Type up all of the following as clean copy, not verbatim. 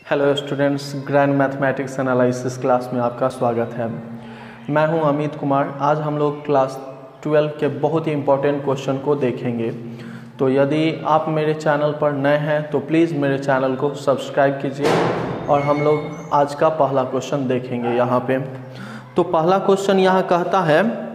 Hello students, grand mathematics analysis class में आपका स्वागत है। मैं हूं अमित कुमार। आज हम लोग क्लास 12 के बहुत ही इम्पोर्टेंट क्वेश्चन को देखेंगे। तो यदि आप मेरे चैनल पर नए हैं तो प्लीज़ मेरे चैनल को सब्सक्राइब कीजिए और हम लोग आज का पहला क्वेश्चन देखेंगे यहाँ पे। तो पहला क्वेश्चन यहाँ कहता है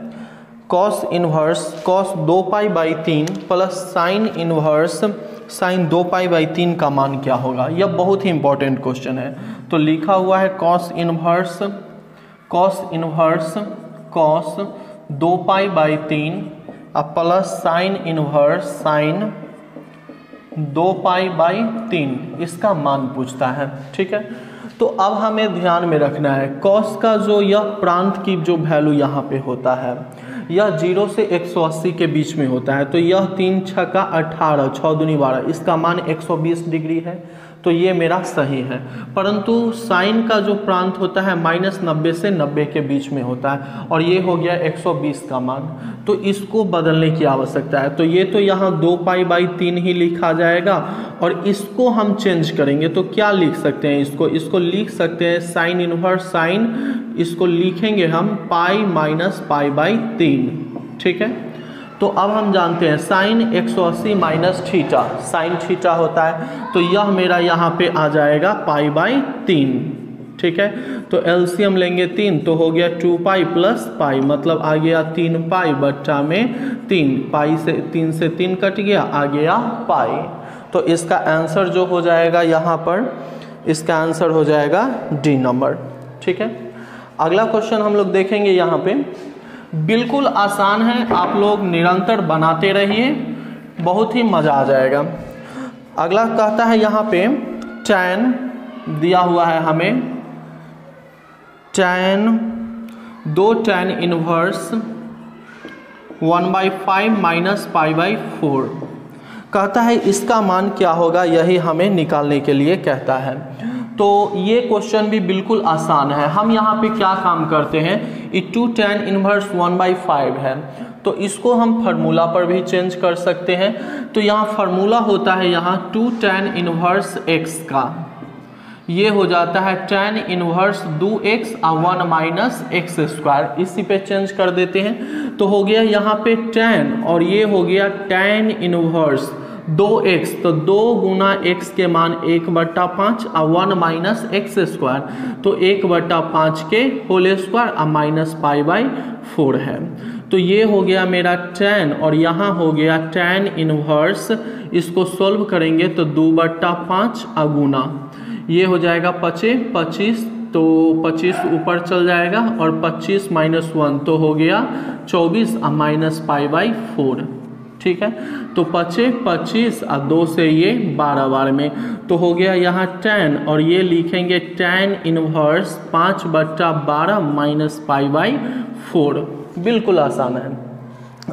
cos inverse cos 2π/3 plus sine inverse sine 2π/3 का मान क्या होगा। यह बहुत ही इंपॉर्टेंट क्वेश्चन है। तो लिखा हुआ है cos inverse cos 2π/3 plus sine inverse sine 2π/3 इसका मान पूछता है। ठीक है, तो अब हमें ध्यान में रखना है कॉस का जो यह प्रांत की जो वैल्यू यहाँ पे होता है यह 0 से 180 के बीच में होता है। तो यह 3 × 6 = 18, 6 दूनी 12, इसका मान 120 डिग्री है। तो ये मेरा सही है। परंतु साइन का जो प्रांत होता है -90 से 90 के बीच में होता है और ये हो गया 120 का मान। तो इसको बदलने की आवश्यकता है। तो ये तो यहाँ 2π/3 ही लिखा जाएगा और इसको हम चेंज करेंगे तो क्या लिख सकते हैं, इसको लिख सकते हैं साइन इनवर्स साइन, इसको लिखेंगे हम π-π/3। ठीक है, तो अब हम जानते हैं sine 180 minus theta, sine theta होता है। तो यह मेरा यहाँ पे आ जाएगा π/3। ठीक है, तो एलसीएम लेंगे 3 तो हो गया 2π + π, मतलब आ गया 3π/3। पाई से 3 से 3 कट गया, आ गया पाई। तो इसका आंसर जो हो जाएगा यहाँ पर, इसका आंसर हो जाएगा डी नंबर। ठीक है, अगला क्वेश्चन हम लोग देखेंगे यहाँ पे। बिल्कुल आसान है, आप लोग निरंतर बनाते रहिए, बहुत ही मज़ा आ जाएगा। अगला कहता है यहाँ पे tan दिया हुआ है हमें, tan 2 tan इनवर्स 1/5 - π/4 कहता है इसका मान क्या होगा, यही हमें निकालने के लिए कहता है। तो ये क्वेश्चन भी बिल्कुल आसान है। हम यहाँ पे क्या काम करते हैं, ये 2 tan इनवर्स 1/5 है तो इसको हम फार्मूला पर भी चेंज कर सकते हैं। तो यहाँ फार्मूला होता है यहाँ 2 tan इनवर्स x का, ये हो जाता है tan इनवर्स 2x और 1 - x², इसी पे चेंज कर देते हैं। तो हो गया यहाँ पे tan और ये हो गया tan इनवर्स 2x, तो 2 × x के मान 1/5 और 1 - x², तो 1/5 के होल स्क्वायर और -π/4 है। तो ये हो गया मेरा tan और यहाँ हो गया tan इनवर्स, इसको सोल्व करेंगे तो 2/5 गुना, ये हो जाएगा 25, तो 25 ऊपर चल जाएगा और 25 - 1 तो हो गया 24 और -π/4। ठीक है, तो 25 और 2 से ये 12 बार में, तो हो गया यहाँ tan और ये लिखेंगे tan इनवर्स 5/12 - π/4। बिल्कुल आसान है।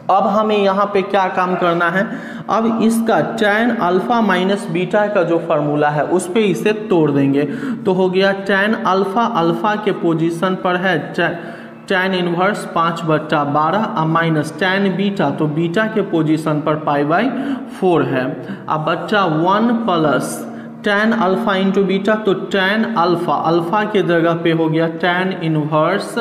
अब हमें यहाँ पे क्या काम करना है, अब इसका tan अल्फा माइनस बीटा का जो फार्मूला है उस पे इसे तोड़ देंगे। तो हो गया tan अल्फा के पोजीशन पर है tan इनवर्स 5/12 और माइनस tan बीटा, तो बीटा के पोजीशन पर π/4 है। अब बच्चा 1 plus tan alpha into beta, तो tan अल्फा के जगह पे हो गया tan इनवर्स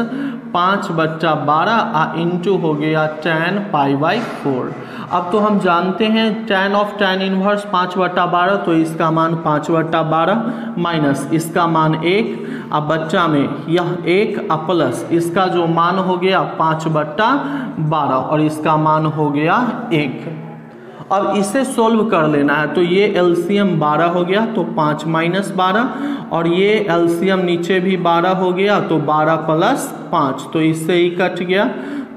5/12 इंटू हो गया tan π/4। अब तो हम जानते हैं tan इनवर्स 5/12, तो इसका मान 5/12 माइनस इसका मान 1। अब बच्चा में यह 1 प्लस इसका जो मान हो गया 5/12 और इसका मान हो गया 1। अब इसे सोल्व कर लेना है। तो ये एलसीएम 12 हो गया, तो 5 - 12 और ये एलसीएम नीचे भी 12 हो गया, तो 12 + 5, तो इससे ही कट गया,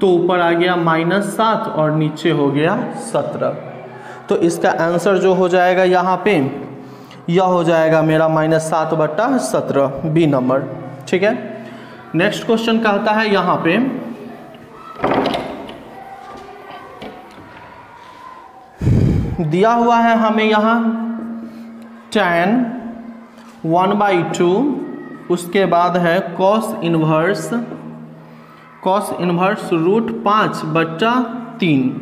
तो ऊपर आ गया -7 और नीचे हो गया 17। तो इसका आंसर जो हो जाएगा यहाँ पे यह हो जाएगा मेरा -7/17, बी नंबर। ठीक है, नेक्स्ट क्वेश्चन कहता है यहाँ पे दिया हुआ है हमें यहाँ tan 1/2, उसके बाद है cos इनवर्स √5/3।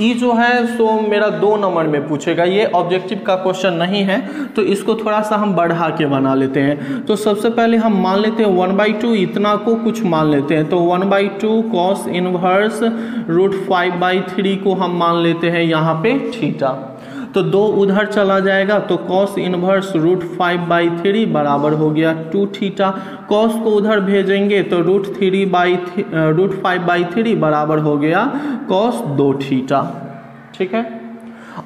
ई जो है सो मेरा 2 नंबर में पूछेगा, ये ऑब्जेक्टिव का क्वेश्चन नहीं है, तो इसको थोड़ा सा हम बढ़ा के बना लेते हैं। तो सबसे पहले हम मान लेते हैं 1/2, इतना को कुछ मान लेते हैं। तो 1/2 cos इनवर्स √5/3 को हम मान लेते हैं यहाँ पे थीटा। तो 2 उधर चला जाएगा, तो cos इनवर्स √5/3 बराबर हो गया 2 थीटा। cos को उधर भेजेंगे तो √5/3 बराबर हो गया cos 2 थीटा। ठीक है,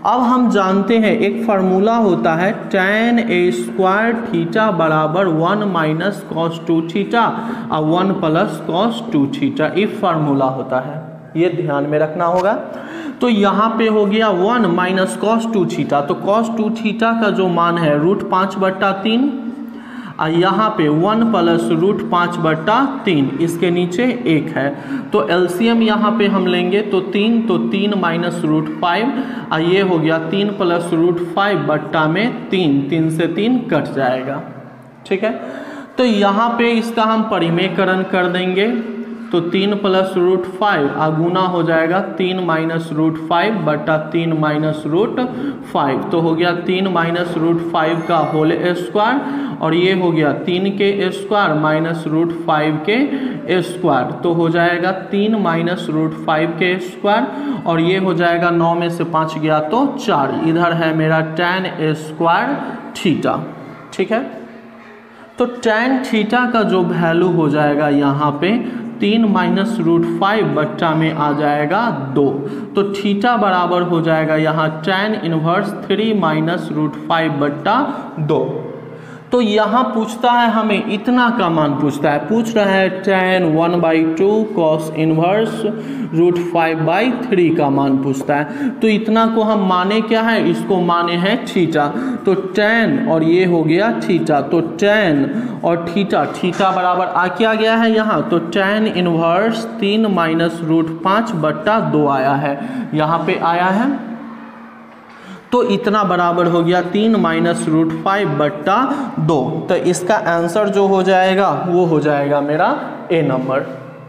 अब हम जानते हैं एक फार्मूला होता है tan a² थीटा बराबर 1 माइनस cos 2 थीटा और 1 प्लस cos 2 थीटा, ये फार्मूला होता है, ये ध्यान में रखना होगा। तो यहाँ पे हो गया 1 माइनस cos 2 थीटा, तो cos 2 थीटा का जो मान है √5/3 और यहाँ पे 1 प्लस √5/3, इसके नीचे 1 है, तो एलसीएम यहाँ पे हम लेंगे तो 3, तो 3 माइनस √5 और ये हो गया 3 प्लस √5/3, 3 से 3 कट जाएगा। ठीक है, तो यहाँ पे इसका हम परिमेयकरण कर देंगे, तो 3 प्लस √5 गुना हो जाएगा 3 माइनस √5/3 माइनस √5, तो हो गया 3 माइनस √5 का होल स्क्वायर और ये हो गया 3 के स्क्वायर माइनस √5 के स्क्वायर, तो हो जाएगा 3 माइनस √5 के स्क्वायर और ये हो जाएगा 9 में से 5 गया तो 4, इधर है मेरा tan a² थीटा। ठीक है, तो tan थीटा का जो वैल्यू हो जाएगा यहाँ पे 3 माइनस √5 में आ जाएगा 2, तो थीटा बराबर हो जाएगा यहाँ tan इनवर्स 3 माइनस √5/2। तो यहाँ पूछता है हमें इतना का मान पूछता है, पूछ रहा है tan 1/2 cos इनवर्स √5/3 का मान पूछता है। तो इतना को हम माने क्या है, इसको माने हैं थीटा, तो tan और ये हो गया थीटा, तो tan और थीटा बराबर क्या गया है यहाँ, तो tan इनवर्स 3 माइनस √5/2 आया है, यहाँ पे आया है, तो इतना बराबर हो गया 3 माइनस √5/2। तो इसका आंसर जो हो जाएगा वो हो जाएगा मेरा ए नंबर।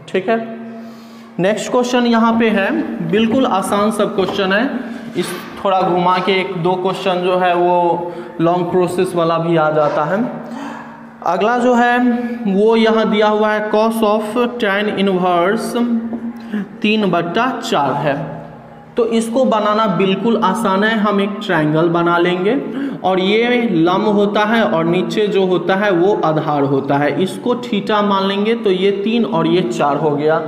ठीक है, नेक्स्ट क्वेश्चन यहाँ पे है, बिल्कुल आसान सब क्वेश्चन है, इस थोड़ा घुमा के 1-2 क्वेश्चन जो है वो लॉन्ग प्रोसेस वाला भी आ जाता है। अगला जो है वो यहाँ दिया हुआ है cos ऑफ tan इनवर्स 3/4 है, तो इसको बनाना बिल्कुल आसान है। हम एक ट्रायंगल बना लेंगे और ये लंब होता है और नीचे जो होता है वो आधार होता है, इसको थीटा मान लेंगे, तो ये 3 और ये 4 हो गया,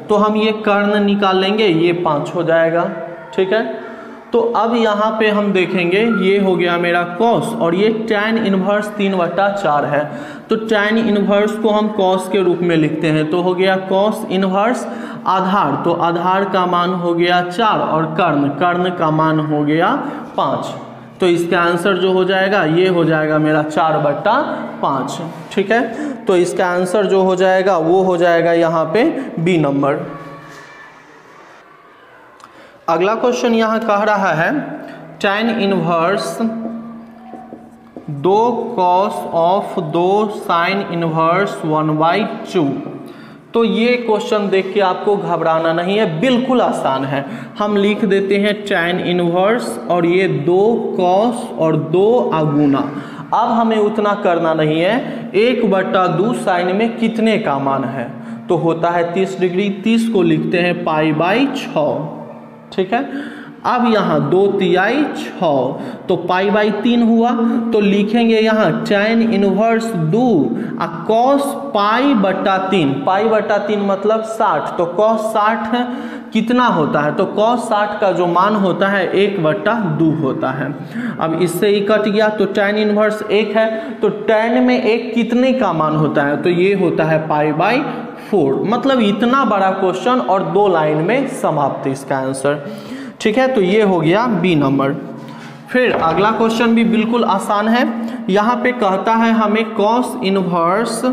तो हम ये कर्ण निकाल लेंगे, ये 5 हो जाएगा। ठीक है, तो अब यहाँ पे हम देखेंगे ये हो गया मेरा cos और ये tan इनवर्स 3/4 है, तो tan इनवर्स को हम cos के रूप में लिखते हैं, तो हो गया cos इनवर्स आधार, तो आधार का मान हो गया 4 और कर्ण का मान हो गया 5, तो इसका आंसर जो हो जाएगा ये हो जाएगा मेरा 4/5। ठीक है, तो इसका आंसर जो हो जाएगा वो हो जाएगा यहाँ पे बी नंबर। अगला क्वेश्चन यहाँ कह रहा है tan inverse 2 cos of 2 sin inverse 1/2। तो ये क्वेश्चन देख के आपको घबराना नहीं है, बिल्कुल आसान है। हम लिख देते हैं tan इनवर्स और ये 2 cos और 2 गुना। अब हमें उतना करना नहीं है, 1/2 sin में कितने का मान है, तो होता है 30 डिग्री, 30 को लिखते हैं π/6। ठीक है, अब यहाँ 2 तिहाई 6, तो π/3 हुआ, तो लिखेंगे यहाँ tan इनवर्स 2 cos π/3, π/3 मतलब 60, तो cos 60 कितना होता है, तो cos 60 का जो मान होता है 1/2 होता है। अब इससे ही कट गया, तो tan इनवर्स 1 है, तो tan में 1 कितने का मान होता है, तो ये होता है π/4। मतलब इतना बड़ा क्वेश्चन और 2 लाइन में समाप्त इसका आंसर। ठीक है, तो ये हो गया बी नंबर। फिर अगला क्वेश्चन भी बिल्कुल आसान है, यहाँ पे कहता है हमें cos inverse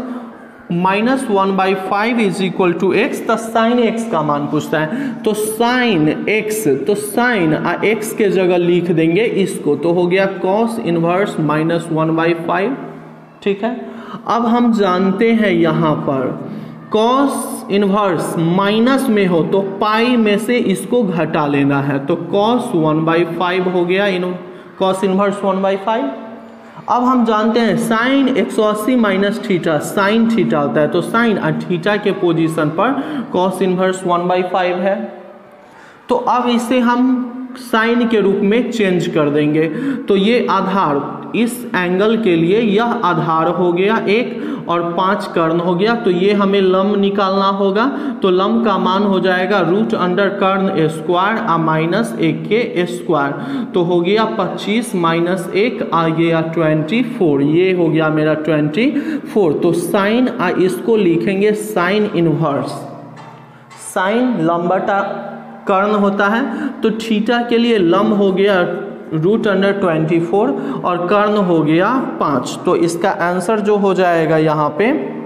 -1/5 is equal to x, तो साइन x का मान पूछता है, तो साइन x, तो साइन x के जगह लिख देंगे इसको, तो हो गया cos इनवर्स -1/5। ठीक है, अब हम जानते हैं यहाँ पर कॉस इनवर्स माइनस में हो तो पाई में से इसको घटा लेना है, तो कॉस 1/5 हो गया, कॉस इनवर्स 1/5। अब हम जानते हैं sine 180 minus theta, sine theta होता है, तो साइन और थीटा के पोजीशन पर कॉस इनवर्स 1/5 है। तो अब इसे हम साइन के रूप में चेंज कर देंगे, तो ये आधार इस एंगल के लिए यह आधार हो गया एक और 5 कर्ण हो गया, तो ये हमें लंब निकालना होगा। तो लंब का मान हो जाएगा रूट अंडर कर्ण स्क्वायर आ माइनस 1 के स्क्वायर, तो हो गया 25 माइनस 1 आ गया 24, ये हो गया मेरा 24। तो साइन आ इसको लिखेंगे साइन इनवर्स, साइन लंब बटा कर्ण होता है, तो थीटा के लिए लंब हो गया रूट अंडर 24 और कर्ण हो गया 5। तो इसका आंसर जो हो जाएगा यहाँ पे,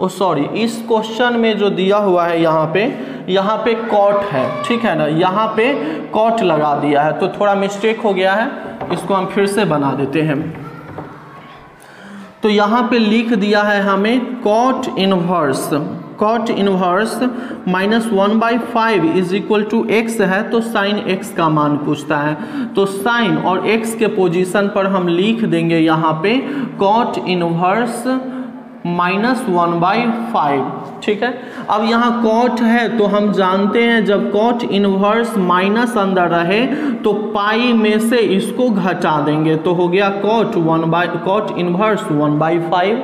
सॉरी, इस क्वेश्चन में जो दिया हुआ है यहाँ पे कॉट है, ठीक है ना, यहाँ पे कॉट लगा दिया है, तो थोड़ा मिस्टेक हो गया है, इसको हम फिर से बना देते हैं। तो यहाँ पे लिख दिया है हमें cot inverse -1/5 is equal to x है, तो साइन x का मान पूछता है, तो साइन और x के पोजीशन पर हम लिख देंगे यहाँ पे कॉट इनवर्स -1/5, ठीक है। अब यहाँ कॉट है तो हम जानते हैं जब कॉट इनवर्स माइनस अंदर रहे तो पाई में से इसको घटा देंगे, तो हो गया कॉट इनवर्स 1/5।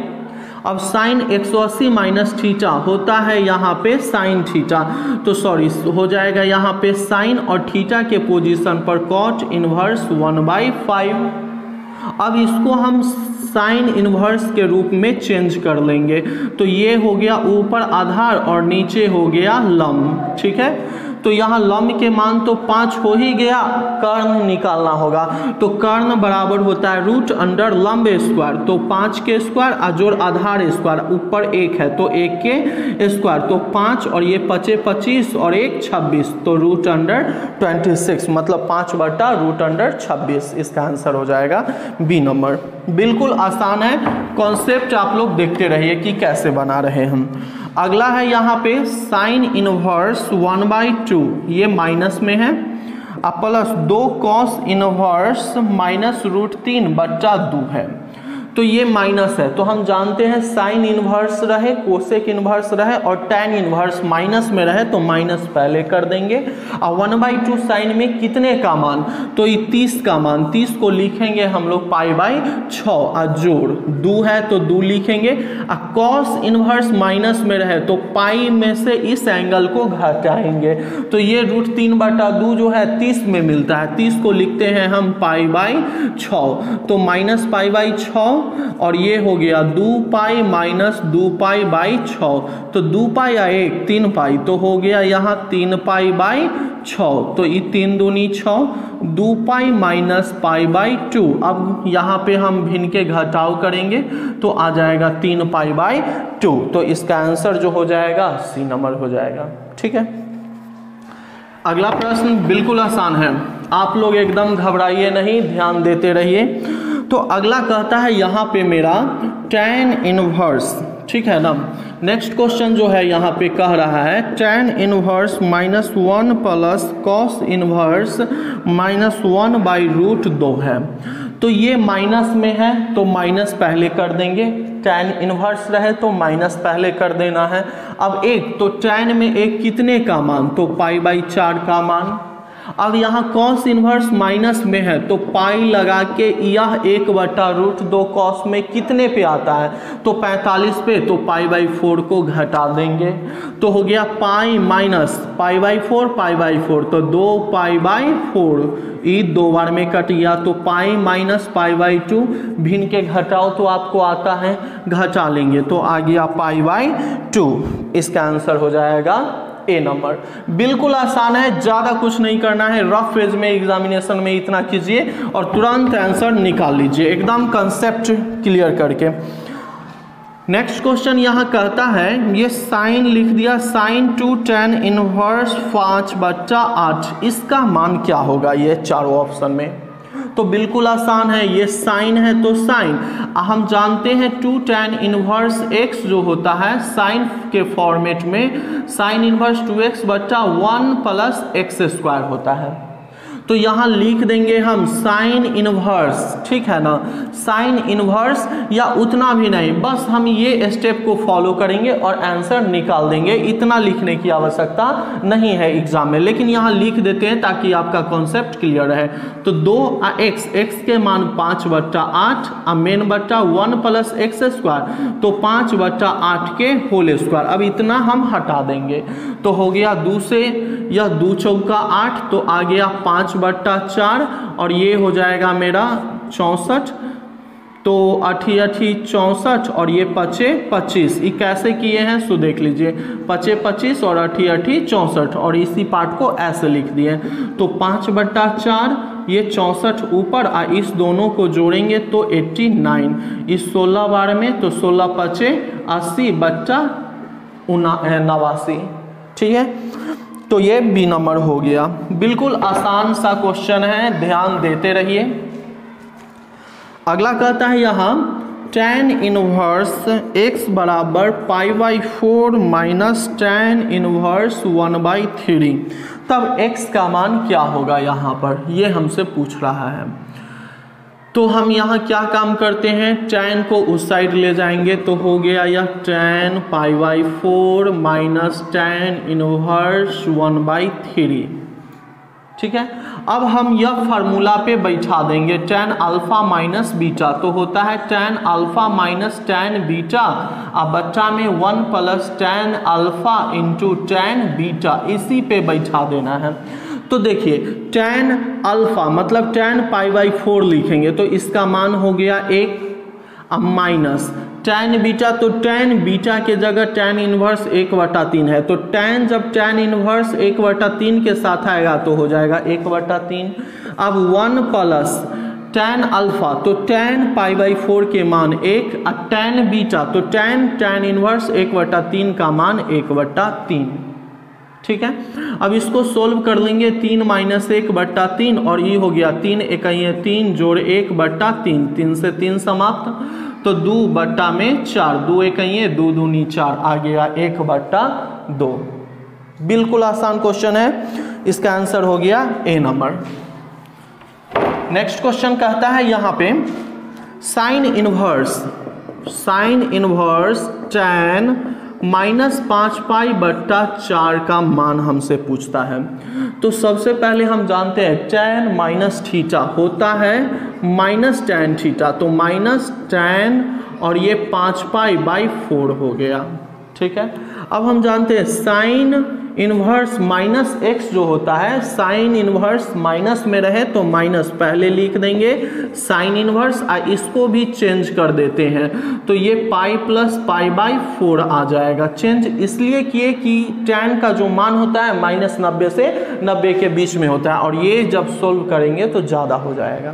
अब साइन 180 माइनस थीटा होता है यहाँ पे साइन थीटा, तो सॉरी हो जाएगा यहाँ पे साइन और थीटा के पोजीशन पर कॉट इनवर्स 1/5। अब इसको हम साइन इनवर्स के रूप में चेंज कर लेंगे, तो ये हो गया ऊपर आधार और नीचे हो गया लंब, ठीक है। तो यहाँ लंब के मान तो 5 हो ही गया, कर्ण निकालना होगा, तो कर्ण बराबर होता है रूट अंडर लंब स्क्वायर, तो 5 के स्क्वायर जोड़ आधार स्क्वायर, ऊपर 1 है तो 1 के स्क्वायर, तो 5 और ये 25 और 1 26, तो रूट अंडर 26, मतलब 5/√26, इसका आंसर हो जाएगा बी नंबर। बिल्कुल आसान है, कॉन्सेप्ट आप लोग देखते रहिए कि कैसे बना रहे हम। अगला है यहाँ पे साइन इनवर्स 1/2, ये माइनस में है, अब प्लस 2 कॉस इनवर्स -√3/2 है, तो ये माइनस है, तो हम जानते हैं साइन इनवर्स रहे, कोसेक इनवर्स रहे और टैन इनवर्स माइनस में रहे तो माइनस पहले कर देंगे। और 1/2 साइन में कितने का मान, तो ये 30 का मान, 30 को लिखेंगे हम लोग π/6 और जोड़ 2 है तो 2 लिखेंगे। और कॉस इनवर्स माइनस में रहे तो पाई में से इस एंगल को घटाएंगे, तो ये √3/2 जो है 30 में मिलता है, 30 को लिखते हैं हम π/6, तो माइनस π/6 और ये हो गया 2π माइनस 2π/6, तो 2π या 1 3π, तो हो गया यहाँ 3π/6, तो ये 3 दूनी 6, 2π माइनस π/2। अब यहाँ पे हम भिन्न के घटाव करेंगे तो आ जाएगा 3π/2, तो इसका आंसर जो हो जाएगा सी नंबर हो जाएगा, ठीक है। अगला प्रश्न बिल्कुल आसान है, आप लोग एकदम घबराइए नहीं, ध्यान देते रहिए। तो अगला कहता है यहाँ पे मेरा tan इनवर्स, ठीक है ना। नेक्स्ट क्वेश्चन जो है यहाँ पे कह रहा है tan inverse -1 plus cos inverse -1/√2 है, तो ये माइनस में है तो माइनस पहले कर देंगे, tan इनवर्स रहे तो माइनस पहले कर देना है। अब एक तो tan में एक कितने का मान, तो π/4 का मान। अब यहाँ कॉस इनवर्स माइनस में है तो पाई लगा के यह 1/√2 कॉस में कितने पे आता है, तो 45 पे, तो π/4 को घटा देंगे, तो हो गया पाई माइनस π/4, तो 2π/4, ये 2 बार में कट गया, तो पाई माइनस π/2, भिन्न के घटाओ तो आपको आता है, घटा लेंगे तो आ गया π/2, इसका आंसर हो जाएगा ए नंबर। बिल्कुल आसान है, ज़्यादा कुछ नहीं करना है, रफ पेज में एग्जामिनेशन में इतना कीजिए और तुरंत आंसर निकाल लीजिए, एकदम कंसेप्ट क्लियर करके। नेक्स्ट क्वेश्चन यहाँ कहता है, ये साइन लिख दिया, साइन 2 tan इनवर्स 5/8, इसका मान क्या होगा, ये चारों ऑप्शन में। तो बिल्कुल आसान है, ये साइन है तो साइन, हम जानते हैं 2 tan इनवर्स x जो होता है साइन के फॉर्मेट में साइन इनवर्स 2x बटा 1 प्लस एक्स स्क्वायर होता है। तो यहाँ लिख देंगे हम साइन इनवर्स, ठीक है ना, साइन इनवर्स, या उतना भी नहीं, बस हम ये स्टेप को फॉलो करेंगे और आंसर निकाल देंगे। इतना लिखने की आवश्यकता नहीं है एग्जाम में, लेकिन यहाँ लिख देते हैं ताकि आपका कॉन्सेप्ट क्लियर रहे। तो 2x, x के मान 5/8 मेन बट्टा 1 प्लस एक्स स्क्वायर, तो 5/8 के होल स्क्वायर। अब इतना हम हटा देंगे तो हो गया 2 से यह 2 चौका 8, तो आ गया 5/4 और ये हो जाएगा मेरा 64, तो 8 8 64 और ये 5 25। ये कैसे किए हैं सो देख लीजिए, 5 25 और 8 8 64, और इसी पार्ट को ऐसे लिख दिए। तो 5/4 ये 64 ऊपर, इस दोनों को जोड़ेंगे तो 89, इस 16 बार में तो 16 5 80 बट्टा 89, ठीक है। तो ये बी नंबर हो गया। बिल्कुल आसान सा क्वेश्चन है, ध्यान देते रहिए। अगला कहता है यहाँ tan इनवर्स x बराबर π/4 माइनस tan इनवर्स 1/3, तब x का मान क्या होगा यहाँ पर, ये हमसे पूछ रहा है। तो हम यहाँ क्या काम करते हैं, tan को उस साइड ले जाएंगे तो हो गया यह tan π/4 माइनस tan इनवर्स 1/3, ठीक है। अब हम यह फार्मूला पे बैठा देंगे tan अल्फा माइनस बीटा, तो होता है tan alpha minus tan beta, अब बच्चा में 1 plus tan alpha into tan beta, इसी पे बैठा देना है। तो देखिए tan अल्फा मतलब tan π/4 लिखेंगे तो इसका मान हो गया 1, अब माइनस tan बीटा, तो tan बीटा के जगह tan इनवर्स 1/3 है, तो tan जब tan इनवर्स 1/3 के साथ आएगा तो हो जाएगा 1/3। अब 1 प्लस tan अल्फा, तो tan π/4 के मान 1, और tan बीटा तो tan इनवर्स 1/3 का मान 1/3, ठीक है। अब इसको सोल्व कर लेंगे, 3 माइनस 1/3 और ये हो गया 3 इकाई 3 जोड़ 1/3, 3 से 3 समाप्त, तो 2/4, 2 इकाई 2 दूनी 4, आ गया 1/2। बिल्कुल आसान क्वेश्चन है, इसका आंसर हो गया ए नंबर। नेक्स्ट क्वेश्चन कहता है यहाँ पे साइन इनवर्स tan -5π/4 का मान हमसे पूछता है। तो सबसे पहले हम जानते हैं tan माइनस थीटा होता है माइनस tan थीटा, तो माइनस tan और ये 5π/4 हो गया, ठीक है। अब हम जानते हैं साइन इनवर्स माइनस x जो होता है, साइन इनवर्स माइनस में रहे तो माइनस पहले लिख देंगे साइन इनवर्स, इसको भी चेंज कर देते हैं तो ये पाई प्लस π/4 आ जाएगा। चेंज इसलिए किए कि tan का जो मान होता है -90 से 90 के बीच में होता है, और ये जब सोल्व करेंगे तो ज़्यादा हो जाएगा।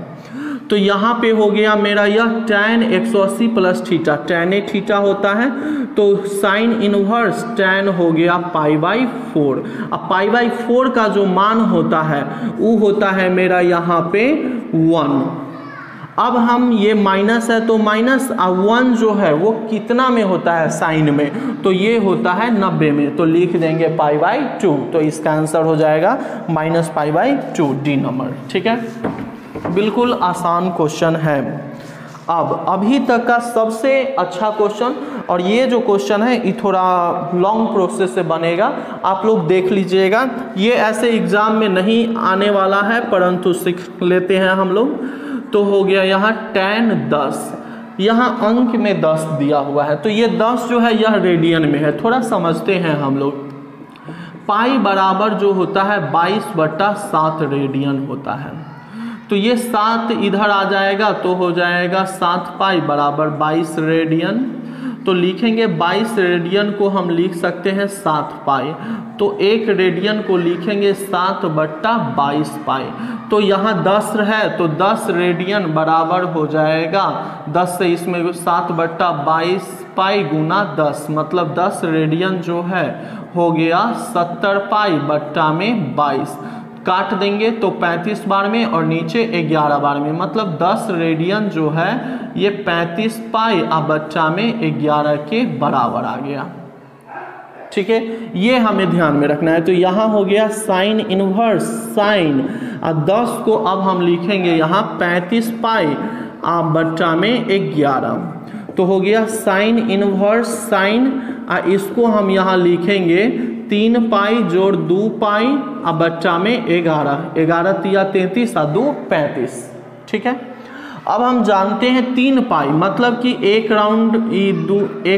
तो यहाँ पे हो गया मेरा यह tan 180 प्लस थीटा, tan ए थीटा होता है, तो साइन इनवर्स tan हो गया π/4। अब π/4 का जो मान होता है वो होता है मेरा यहाँ पे 1। अब हम ये माइनस है तो माइनस, 1 जो है वो कितना में होता है साइन में, तो ये होता है 90 में, तो लिख देंगे π/2, तो इसका आंसर हो जाएगा -π/2, डी नंबर, ठीक है। बिल्कुल आसान क्वेश्चन है। अब अभी तक का सबसे अच्छा क्वेश्चन, और ये जो क्वेश्चन है ये थोड़ा लॉन्ग प्रोसेस से बनेगा, आप लोग देख लीजिएगा। ये ऐसे एग्जाम में नहीं आने वाला है परंतु सीख लेते हैं हम लोग। तो हो गया यहाँ tan 10, यहाँ अंक में 10 दिया हुआ है, तो ये 10 जो है यह रेडियन में है, थोड़ा समझते हैं हम लोग। पाई बराबर जो होता है 22/7 रेडियन होता है, तो ये 7 इधर आ जाएगा तो हो जाएगा 7 पाई बराबर 22 रेडियन, तो लिखेंगे 22 रेडियन को हम लिख सकते हैं 7 पाई, तो 1 रेडियन को लिखेंगे 7/22 पाई, तो यहाँ 10 है तो 10 रेडियन बराबर हो जाएगा 10 से इसमें 7/22 पाई गुना 10, मतलब 10 रेडियन जो है हो गया 70 पाई बट्टा में 22, काट देंगे तो 35 बार में और नीचे 11 बार में, मतलब 10 रेडियन जो है ये 35 पाई अब बच्चा में 11 के बराबर आ गया। ठीक है, ये हमें ध्यान में रखना है। तो यहाँ हो गया साइन इनवर्स साइन, और 10 को अब हम लिखेंगे यहाँ 35 पाई अब बच्चा में 11, तो हो गया साइन इनवर्स साइन, और इसको हम यहाँ लिखेंगे 3 पाई जोड़ 2 पाई अब बच्चा में 11, 11 तिया 33 और 2 35। ठीक है, अब हम जानते हैं 3 पाई मतलब कि एक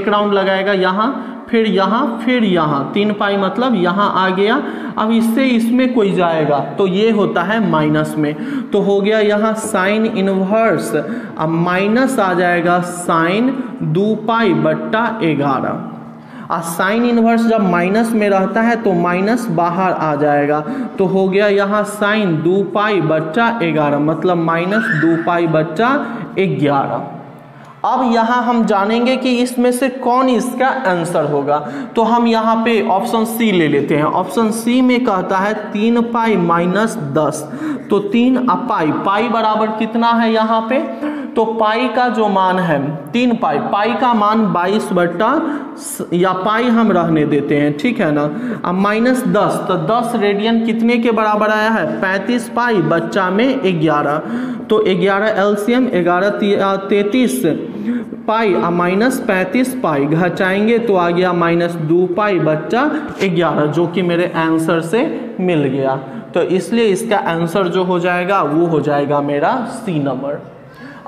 राउंड लगाएगा यहाँ, फिर यहाँ, फिर यहाँ, 3 पाई मतलब यहाँ आ गया। अब इससे इसमें कोई जाएगा तो ये होता है माइनस में, तो हो गया यहाँ साइन इनवर्स, अब माइनस आ जाएगा साइन 2 पाई बट्टा 11, और साइन इनवर्स जब माइनस में रहता है तो माइनस बाहर आ जाएगा, तो हो गया यहाँ साइन 2 पाई बच्चा 11 मतलब माइनस 2 पाई बच्चा 11। अब यहाँ हम जानेंगे कि इसमें से कौन इसका आंसर होगा, तो हम यहाँ पे ऑप्शन सी ले लेते हैं। ऑप्शन सी में कहता है 3 पाई माइनस 10, तो 3 पाई, पाई बराबर कितना है यहाँ पे, तो पाई का जो मान है 3 पाई, पाई का मान 22 बट्टा, या पाई हम रहने देते हैं, ठीक है ना। अब माइनस 10, तो 10 रेडियन कितने के बराबर आया है, 35 पाई बच्चा में 11, तो 11 एलसीएम 11 33 पाई और माइनस 35 पाई घटाएंगे तो आ गया माइनस 2 पाई बच्चा 11, जो कि मेरे आंसर से मिल गया। तो इसलिए इसका आंसर जो हो जाएगा वो हो जाएगा मेरा सी नंबर।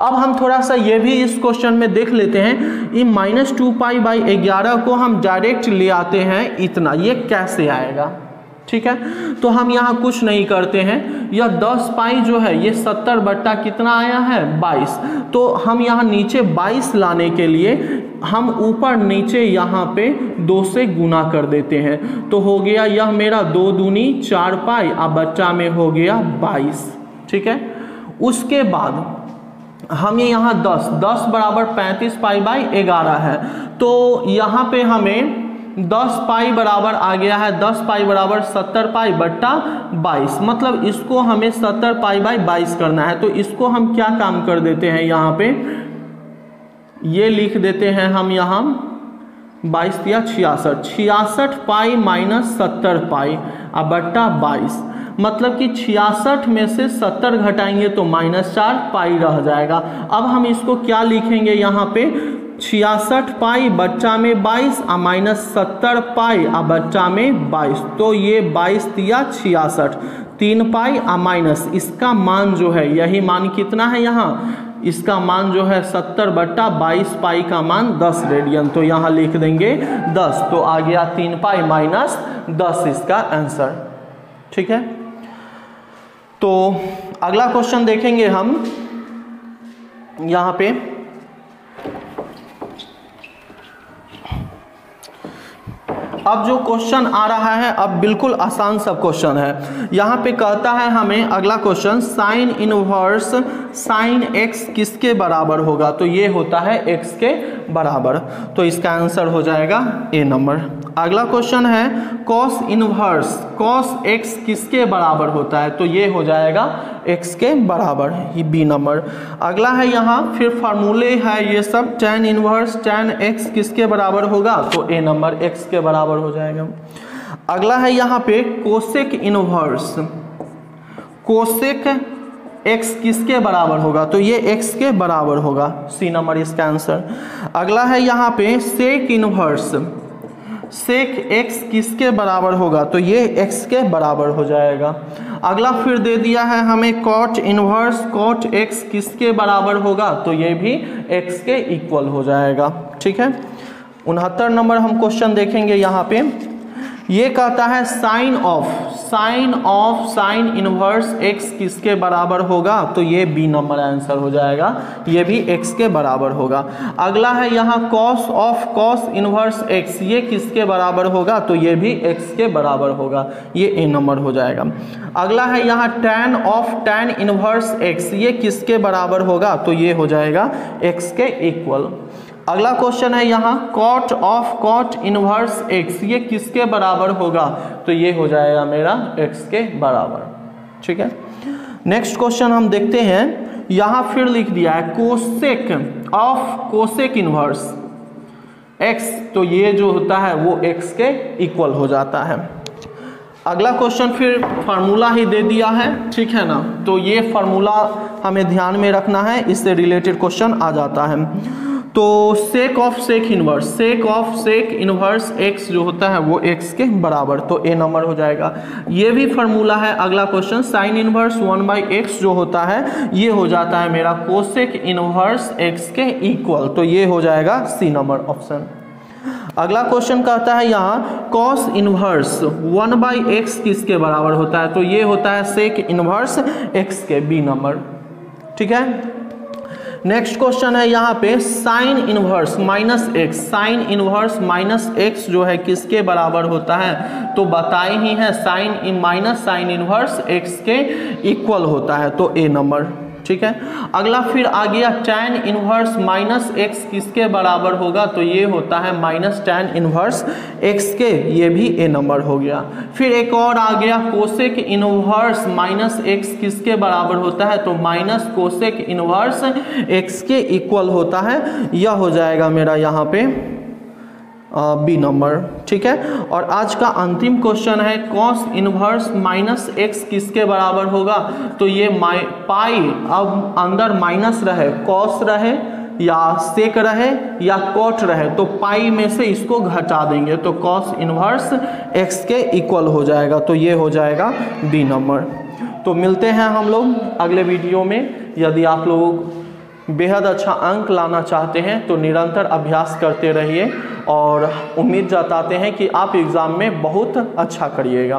अब हम थोड़ा सा ये भी इस क्वेश्चन में देख लेते हैं, ये माइनस 2 पाई बाई 11 को हम डायरेक्ट ले आते हैं इतना, ये कैसे आएगा। ठीक है, तो हम यहाँ कुछ नहीं करते हैं, यह 10 पाई जो है ये 70 बट्टा कितना आया है 22, तो हम यहाँ नीचे 22 लाने के लिए हम ऊपर नीचे यहाँ पे 2 से गुना कर देते हैं, तो हो गया यह मेरा 2 दूनी 4 पाई अब बच्चा में हो गया 22। ठीक है, उसके बाद हम ये यहाँ 10 बराबर 35 पाई बाई 11 है, तो यहाँ पे हमें 10 पाई बराबर आ गया है, 10 पाई बराबर 70 पाई बट्टा 22, मतलब इसको हमें 70 पाई बाई 22 करना है। तो इसको हम क्या काम कर देते हैं, यहाँ पे ये लिख देते हैं हम यहाँ 22 या 66 पाई माइनस 70 पाई अब बट्टा 22, मतलब कि 66 में से 70 घटाएंगे तो -4 पाई रह जाएगा। अब हम इसको क्या लिखेंगे यहाँ पे 66 पाई बच्चा में 22 और माइनस 70 पाई और बच्चा में 22, तो ये 22 दिया 66, 3 पाई और माइनस इसका मान जो है, यही मान कितना है यहाँ, इसका मान जो है 70 बट्टा 22 पाई का मान 10 रेडियन, तो यहाँ लिख देंगे 10, तो आ गया 3 पाई माइनस 10 इसका आंसर। ठीक है, तो अगला क्वेश्चन देखेंगे हम यहाँ पे। अब जो क्वेश्चन आ रहा है अब बिल्कुल आसान सा क्वेश्चन है। यहाँ पे कहता है हमें अगला question sine inverse sine x किसके बराबर होगा, तो ये होता है एक्स के बराबर, तो इसका आंसर हो जाएगा ए नंबर। अगला क्वेश्चन है कॉस इनवर्स कॉस एक्स किसके बराबर होता है, तो ये हो जाएगा एक्स के बराबर, ये बी नंबर। अगला है यहाँ फिर फार्मूले है ये सब, tan इनवर्स tan एक्स किसके बराबर होगा, तो ए नंबर एक्स के बराबर हो जाएगा। अगला है यहाँ पे कोसेक इनवर्स कोसेक एक्स किसके बराबर होगा, तो ये एक्स के बराबर होगा, सी नंबर इसका आंसर। अगला है यहाँ पे सेक इनवर्स सेक एक्स किसके बराबर होगा, तो ये एक्स के बराबर हो जाएगा। अगला फिर दे दिया है हमें कॉट इनवर्स कॉट एक्स किसके बराबर होगा, तो ये भी एक्स के इक्वल हो जाएगा। ठीक है, 69 नंबर हम क्वेश्चन देखेंगे। यहाँ पे ये कहता है sine of sine inverse x किसके बराबर होगा, तो ये बी नंबर आंसर हो जाएगा, ये भी एक्स के बराबर होगा। अगला है यहाँ cos of cos inverse x, ये किसके बराबर होगा, तो ये भी एक्स के बराबर होगा, ये ए नंबर हो जाएगा। अगला है यहाँ tan of tan inverse x, ये किसके बराबर होगा, तो ये हो जाएगा एक्स के इक्वल। अगला क्वेश्चन है यहाँ cot of cot inverse x, ये किसके बराबर होगा, तो ये हो जाएगा मेरा एक्स के बराबर। ठीक है। नेक्स्ट क्वेश्चन हम देखते हैं, यहाँ फिर लिख दिया है cosec of cosec inverse x, तो ये जो होता है वो एक्स के इक्वल हो जाता है। अगला क्वेश्चन फिर फार्मूला ही दे दिया है, ठीक है ना, तो ये फार्मूला हमें ध्यान में रखना है, इससे रिलेटेड क्वेश्चन आ जाता है। तो sec of sec inverse x जो होता है वो एक्स के बराबर, तो ए नंबर हो जाएगा। ये भी फार्मूला है। अगला क्वेश्चन साइन इनवर्स 1/x जो होता है ये हो जाता है मेरा कोसेक इनवर्स एक्स के इक्वल, तो ये हो जाएगा सी नंबर ऑप्शन। अगला क्वेश्चन कहता है यहाँ कॉस इनवर्स 1/x किसके बराबर होता है, तो ये होता है सेक इनवर्स x के, बी नंबर, ठीक है। नेक्स्ट क्वेश्चन है यहाँ पे साइन इनवर्स -x जो है किसके बराबर होता है, तो बताए ही है साइन इनवर्स x के इक्वल होता है, तो ए नंबर, ठीक है। अगला फिर आ गया tan इनवर्स -x किसके बराबर होगा, तो ये होता है tan इनवर्स x के, ये भी ए नंबर हो गया। फिर एक और आ गया कोसेक इनवर्स -x किसके बराबर होता है, तो कोसेक इनवर्स x के इक्वल होता है, यह हो जाएगा मेरा यहाँ पे बी नंबर, ठीक है। और आज का अंतिम क्वेश्चन है कॉस इनवर्स -x किसके बराबर होगा, तो ये पाई, अब अंदर माइनस रहे, कॉस रहे या सेक रहे या कॉट रहे, तो पाई में से इसको घटा देंगे, तो कॉस इनवर्स x के इक्वल हो जाएगा, तो ये हो जाएगा बी नंबर। तो मिलते हैं हम लोग अगले वीडियो में। यदि आप लोग बेहद अच्छा अंक लाना चाहते हैं तो निरंतर अभ्यास करते रहिए और उम्मीद जताते हैं कि आप एग्ज़ाम में बहुत अच्छा करिएगा।